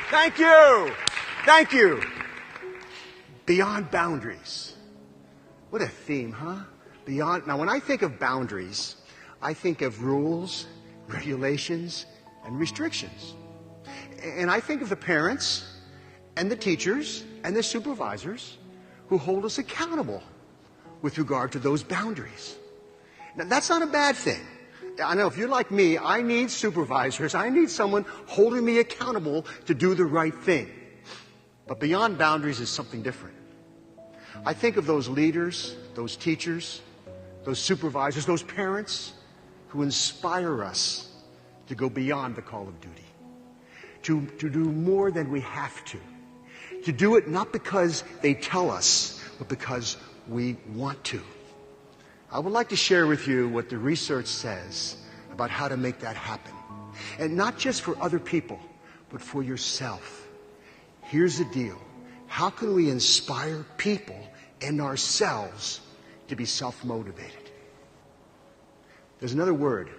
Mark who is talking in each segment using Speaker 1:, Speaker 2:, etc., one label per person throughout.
Speaker 1: Thank you. Thank you. Beyond boundaries. What a theme, huh? Beyond. Now, when I think of boundaries, I think of rules, regulations, and restrictions. And I think of the parents and the teachers and the supervisors who hold us accountable with regard to those boundaries. Now, that's not a bad thing. I know if you're like me, I need supervisors. I need someone holding me accountable to do the right thing. But beyond boundaries is something different. I think of those leaders, those teachers, those supervisors, those parents who inspire us to go beyond the call of duty, to do more than we have to do it not because they tell us, but because we want to. I would like to share with you what the research says about how to make that happen. And not just for other people, but for yourself. Here's the deal. How can we inspire people and ourselves to be self-motivated? There's another word.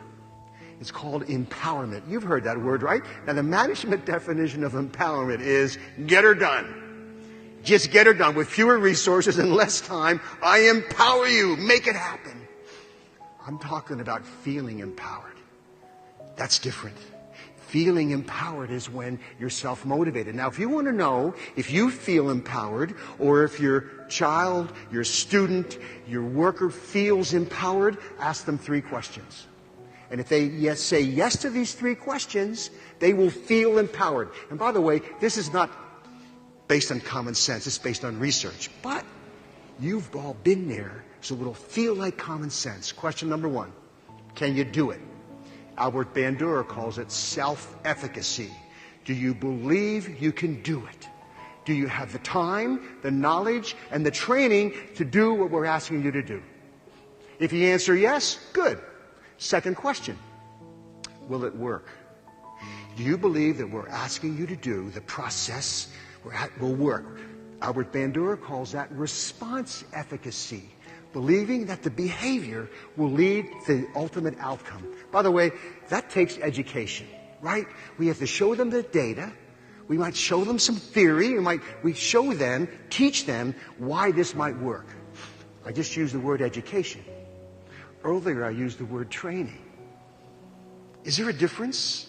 Speaker 1: It's called empowerment. You've heard that word, right? Now, the management definition of empowerment is get her done. Just get her done with fewer resources and less time. I empower you. Make it happen. I'm talking about feeling empowered. That's different. Feeling empowered is when you're self-motivated. Now, if you want to know if you feel empowered or if your child, your student, your worker feels empowered, ask them 3 questions. And if they say yes to these 3 questions, they will feel empowered. And by the way, this is not based on common sense. It's based on research. But you've all been there, so it'll feel like common sense. Question number 1. Can you do it? Albert Bandura calls it self-efficacy. Do you believe you can do it? Do you have the time, the knowledge, and the training to do what we're asking you to do? If you answer yes, good. Second question, will it work? Do you believe that we're asking you to do the process will work? Albert Bandura calls that response efficacy, believing that the behavior will lead to the ultimate outcome. By the way, that takes education, right? We have to show them the data. We might show them some theory. We show them, teach them why this might work. I just used the word education. Earlier, I used the word training. Is there a difference?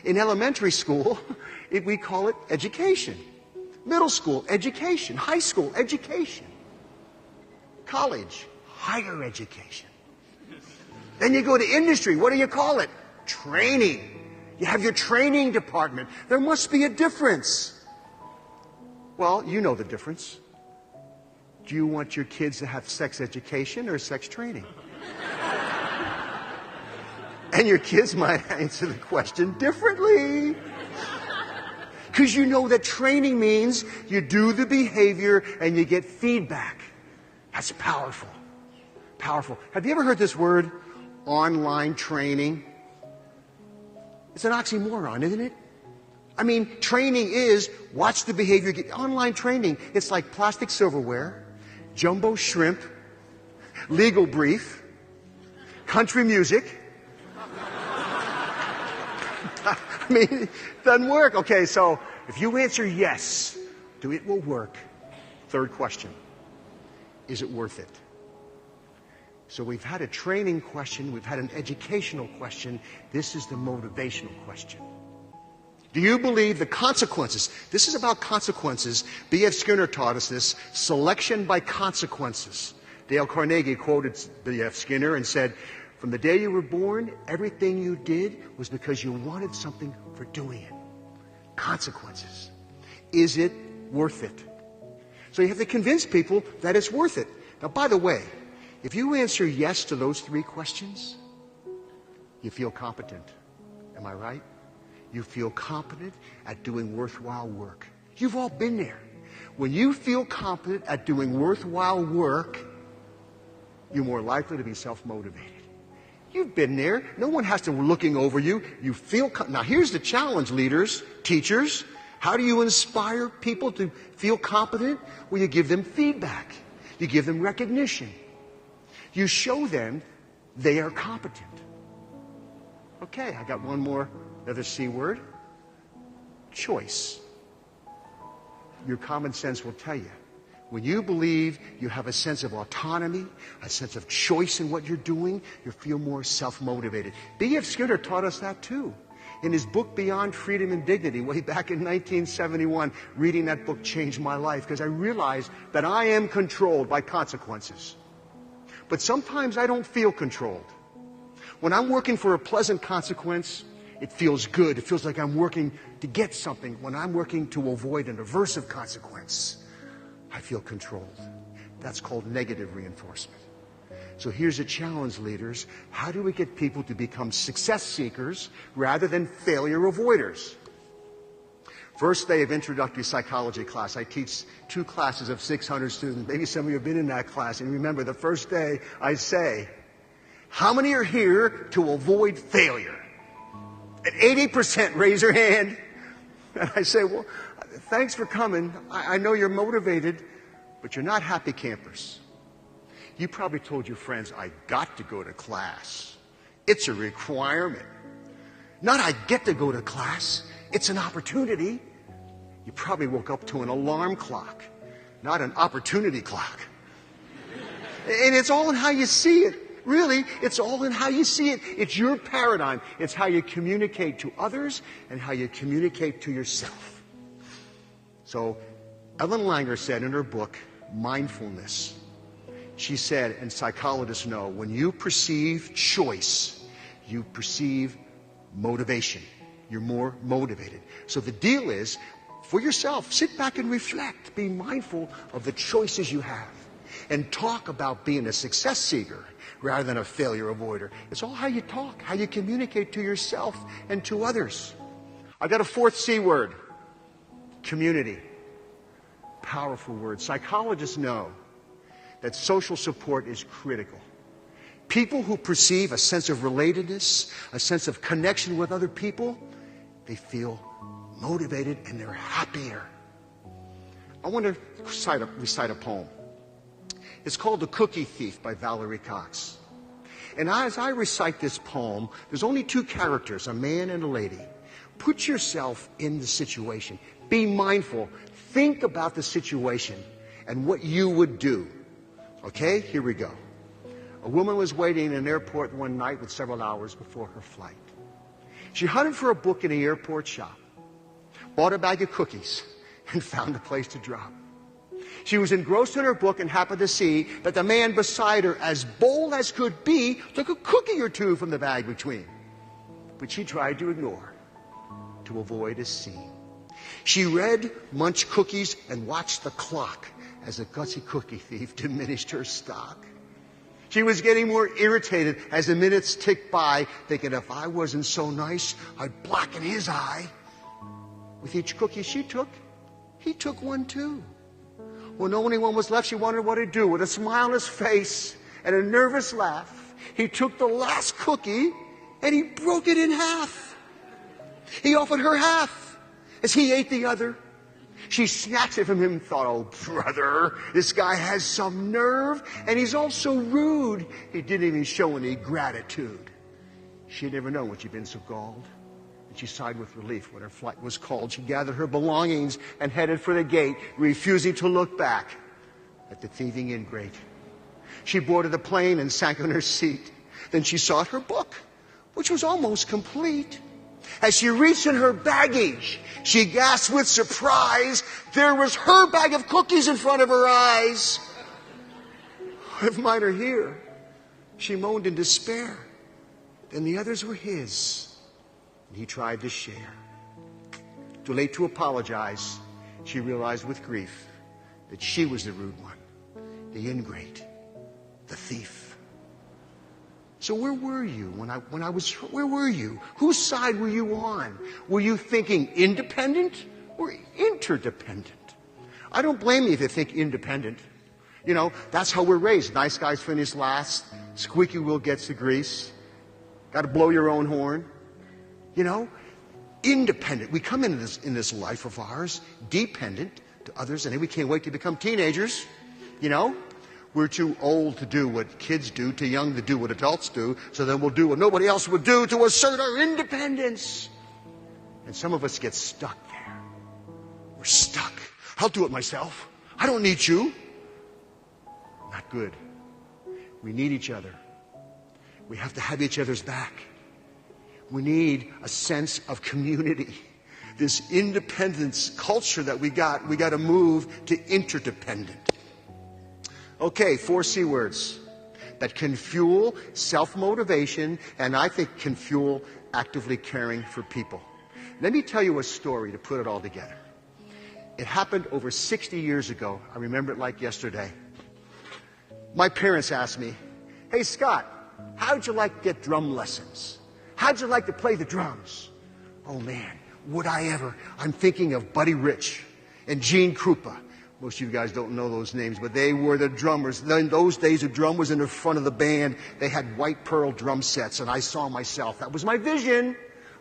Speaker 1: In elementary school, we call it education. Middle school, education. High school, education. College, higher education. Then you go to industry. What do you call it? Training. You have your training department. There must be a difference. Well, you know the difference. Do you want your kids to have sex education or sex training? And your kids might answer the question differently. Because you know that training means you do the behavior and you get feedback. That's powerful. Powerful. Have you ever heard this word, online training? It's an oxymoron, isn't it? I mean, training is watch the behavior. Online training, it's like plastic silverware, jumbo shrimp, legal brief, country music. I mean, it doesn't work. Okay, so if you answer yes to it will work, third question, is it worth it? So we've had a training question, we've had an educational question. This is the motivational question. Do you believe the consequences? This is about consequences. B.F. Skinner taught us this, selection by consequences. Dale Carnegie quoted B.F. Skinner and said, from the day you were born, everything you did was because you wanted something for doing it. Consequences. Is it worth it? So you have to convince people that it's worth it. Now, by the way, if you answer yes to those 3 questions, you feel competent. Am I right? You feel competent at doing worthwhile work. You've all been there. When you feel competent at doing worthwhile work, you're more likely to be self-motivated. You've been there. No one has to be looking over you. You feel... Now, here's the challenge, leaders, teachers. How do you inspire people to feel competent? Well, you give them feedback. You give them recognition. You show them they are competent. Okay, I got one more, another C word. choice. Your common sense will tell you. When you believe you have a sense of autonomy, a sense of choice in what you're doing, you feel more self-motivated. B.F. Skinner taught us that too. In his book, Beyond Freedom and Dignity, way back in 1971, reading that book changed my life because I realized that I am controlled by consequences. But sometimes I don't feel controlled. When I'm working for a pleasant consequence, it feels good. It feels like I'm working to get something. When I'm working to avoid an aversive consequence, I feel controlled. That's called negative reinforcement. So here's a challenge, leaders. How do we get people to become success seekers rather than failure avoiders? First day of introductory psychology class. I teach 2 classes of 600 students. Maybe some of you have been in that class. And remember, the first day I say, how many are here to avoid failure? At 80% raise your hand. And I say, well, thanks for coming. I know you're motivated, but you're not happy campers. You probably told your friends, I got to go to class. It's a requirement. Not I get to go to class. It's an opportunity. You probably woke up to an alarm clock, not an opportunity clock. And it's all in how you see it. Really, it's all in how you see it. It's your paradigm. It's how you communicate to others and how you communicate to yourself. So, Ellen Langer said in her book, Mindfulness, she said, and psychologists know, when you perceive choice, you perceive motivation. You're more motivated. So the deal is, for yourself, sit back and reflect. Be mindful of the choices you have. And talk about being a success seeker rather than a failure avoider. It's all how you talk, how you communicate to yourself and to others. I've got a 4th C word. Community. Powerful word. Psychologists know that social support is critical. People who perceive a sense of relatedness, a sense of connection with other people, they feel motivated and they're happier. I want to recite a poem. It's called The Cookie Thief by Valerie Cox. And as I recite this poem, there's only 2 characters, a man and a lady. Put yourself in the situation. Be mindful. Think about the situation and what you would do. Okay, here we go. A woman was waiting in an airport one night with several hours before her flight. She hunted for a book in the airport shop, bought a bag of cookies, and found a place to drop. She was engrossed in her book and happened to see that the man beside her, as bold as could be, took a cookie or 2 from the bag between, which she tried to ignore to avoid a scene. She read, munched cookies, and watched the clock as the gutsy cookie thief diminished her stock. She was getting more irritated as the minutes ticked by, thinking if I wasn't so nice, I'd blacken his eye. With each cookie she took, he took one too. When only one was left, she wondered what he'd do. With a smile on his face and a nervous laugh, he took the last cookie and he broke it in half. He offered her half as he ate the other. She snatched it from him and thought, oh, brother, this guy has some nerve, and he's also rude. He didn't even show any gratitude. She had never known when she'd been so galled, and she sighed with relief when her flight was called. She gathered her belongings and headed for the gate, refusing to look back at the thieving ingrate. She boarded the plane and sank on her seat. Then she sought her book, which was almost complete. As she reached in her baggage, she gasped with surprise. There was her bag of cookies in front of her eyes. If mine are here, she moaned in despair. Then the others were his, and he tried to share. Too late to apologize, she realized with grief that she was the rude one, the ingrate, the thief. So where were you where were you? Whose side were you on? Were you thinking independent or interdependent? I don't blame you if you think independent. You know, that's how we're raised. Nice guys finish last. Squeaky wheel gets the grease. Got to blow your own horn. You know, independent. We come into this life of ours dependent to others, and then we can't wait to become teenagers. You know, we're too old to do what kids do, too young to do what adults do, so then we'll do what nobody else would do to assert our independence. And some of us get stuck there. We're stuck. I'll do it myself. I don't need you. Not good. We need each other. We have to have each other's back. We need a sense of community. This independence culture that we got to move to interdependent. Okay, 4 C words that can fuel self-motivation and I think can fuel actively caring for people. Let me tell you a story to put it all together. It happened over 60 years ago. I remember it like yesterday. My parents asked me, "Hey, Scott, how'd you like to get drum lessons? How'd you like to play the drums?" Oh, man, would I ever. I'm thinking of Buddy Rich and Gene Krupa. Most of you guys don't know those names, but they were the drummers. In those days, a drum was in the front of the band. They had white pearl drum sets, and I saw myself. That was my vision.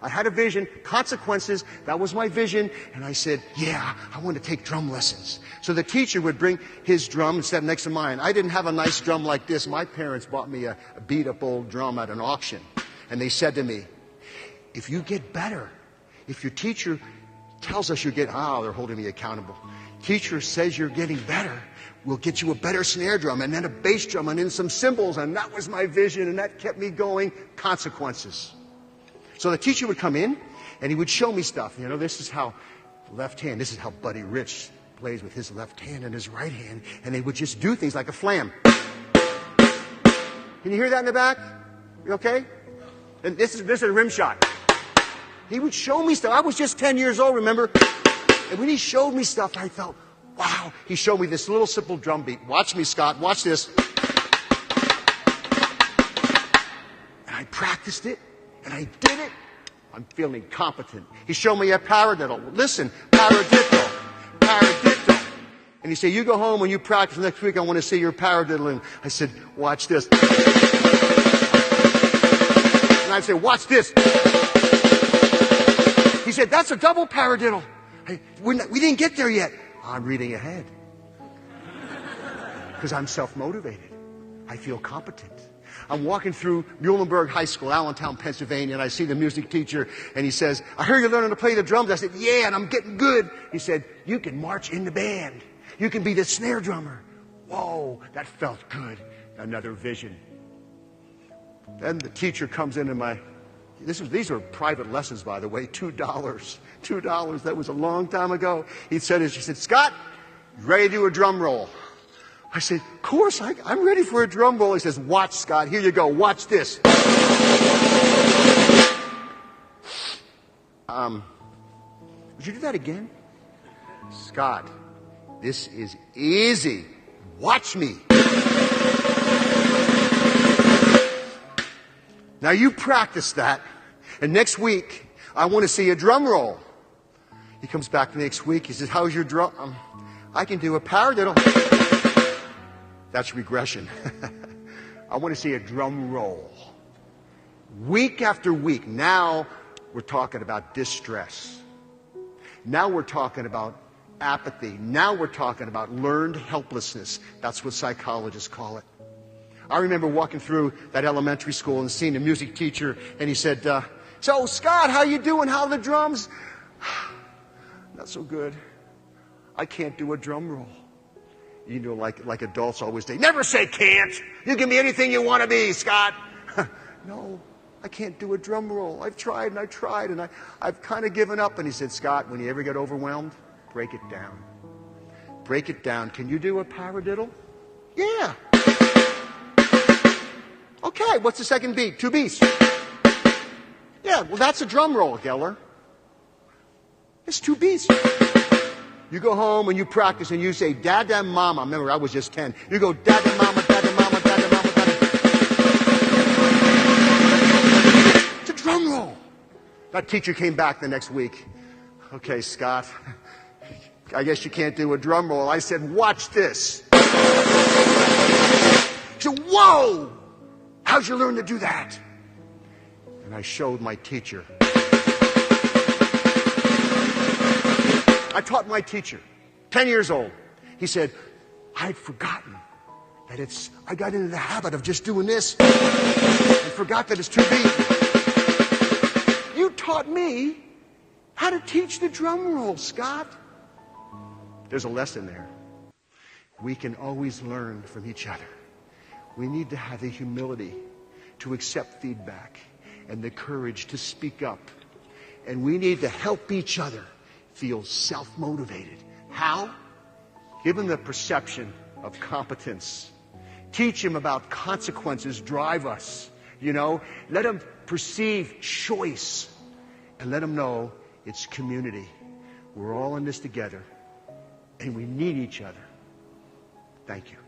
Speaker 1: I had a vision, consequences, that was my vision, and I said, yeah, I want to take drum lessons. So the teacher would bring his drum and set next to mine. I didn't have a nice drum like this. My parents bought me a beat-up old drum at an auction, and they said to me, if you get better, if your teacher tells us you're getting, they're holding me accountable. Teacher says you're getting better, we'll get you a better snare drum, and then a bass drum, and then some cymbals, and that was my vision, and that kept me going, consequences. So the teacher would come in, and he would show me stuff. You know, this is how left hand, this is how Buddy Rich plays with his left hand and his right hand. And they would just do things like a flam. Can you hear that in the back? You okay? And this is a rim shot. He would show me stuff. I was just 10 years old, remember? And when he showed me stuff, I felt, wow. He showed me this little simple drum beat. Watch me, Scott. Watch this. And I practiced it. And I did it. I'm feeling competent. He showed me a paradiddle. Listen, paradiddle. And he said, you go home and you practice next week. I want to see your paradiddle. And I said, watch this. And I said, watch this. He said, that's a double paradiddle. We didn't get there yet. I'm reading ahead. Because I'm self-motivated. I feel competent. I'm walking through Muhlenberg High School, Allentown, Pennsylvania, and I see the music teacher, and he says, I heard you're learning to play the drums. I said, yeah, and I'm getting good. He said, you can march in the band. You can be the snare drummer. Whoa, that felt good. Another vision. Then the teacher comes into these were private lessons, by the way, $2. $2, that was a long time ago. She said, Scott, you ready to do a drum roll? I said, of course, I'm ready for a drum roll. He says, watch, Scott. Here you go. Watch this. Would you do that again? Scott, this is easy. Watch me. Now you practice that, and next week, I want to see a drum roll. He comes back the next week. He says, how's your drum? I can do a paradiddle. That's regression. I want to see a drum roll. Week after week. Now we're talking about distress. Now we're talking about apathy. Now we're talking about learned helplessness. That's what psychologists call it. I remember walking through that elementary school and seeing the music teacher, and he said, so Scott, how you doing? How are the drums? Not so good. I can't do a drum roll. You know, like adults always say, never say can't. You can be anything you want to be, Scott. No, I can't do a drum roll. I've tried, and I've kind of given up. And he said, Scott, when you ever get overwhelmed, break it down. Break it down. Can you do a paradiddle? Yeah. Okay, what's the second beat? 2 beats. Yeah, well, that's a drum roll, Geller. It's 2 beats. You go home and you practice and you say, Dada Mama. Remember, I was just 10. You go, Dada Mama, Dada Mama, Dada Mama, Dada. It's a drum roll. That teacher came back the next week. Okay, Scott, I guess you can't do a drum roll. I said, watch this. He said, whoa, how'd you learn to do that? And I showed my teacher. I taught my teacher, 10 years old. He said, I'd forgotten that I got into the habit of just doing this and forgot that it's 2 beats. You taught me How to teach the drum roll, Scott. There's a lesson there. We can always learn from each other. We need to have the humility to accept feedback and the courage to speak up. And we need to help each other feel self-motivated. How? Give them the perception of competence. Teach them about consequences drive us. Let them perceive choice. And let them know it's community. We're all in this together. And we need each other. Thank you.